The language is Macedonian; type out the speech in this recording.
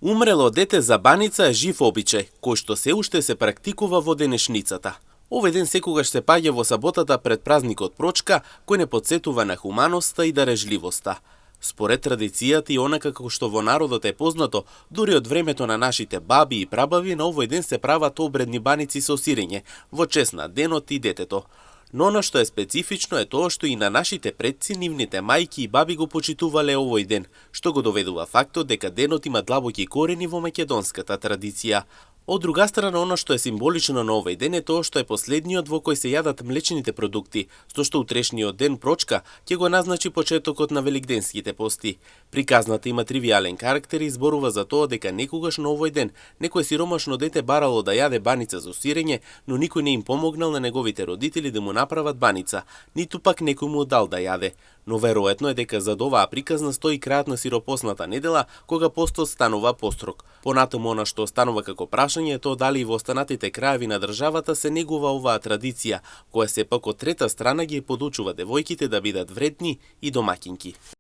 Умрело дете за баница е жив обичај, кој што се уште се практикува во денешницата. Овој ден секогаш се паѓа во саботата пред празникот Прочка, кој не потсетува на хуманоста и дарежливоста. Според традицијата и онака како што во народот е познато, дури од времето на нашите баби и прабаби, на овој ден се прават обредни баници со сирење, во чест на денот и детето. Но она што е специфично е тоа што и на нашите предци, нивните мајки и баби го почитувале овој ден, што го доведува фактот дека денот има длабоки корени во македонската традиција. Од друга страна, она што е символично на овој ден е тоа што е последниот во кој се јадат млечните продукти, со што утрешниот ден Прочка ќе го назначи почетокот на великденските пости. Приказната има тривијален карактер и зборува за тоа дека некогаш на овој ден некој сиромашно дете барало да јаде баница со сирење, но никој не им помогнал на неговите родители да му направат баница, ниту пак некој му дал да јаде. Но веројатно е дека зад оваа приказна стои крајот на сиропосната недела, кога постот станува построг. Понатаму она што останува како прашање е тоа дали и во останатите краеви на државата се негува оваа традиција, која сепак од трета страна ги подучува девојките да бидат вредни и домаќинки.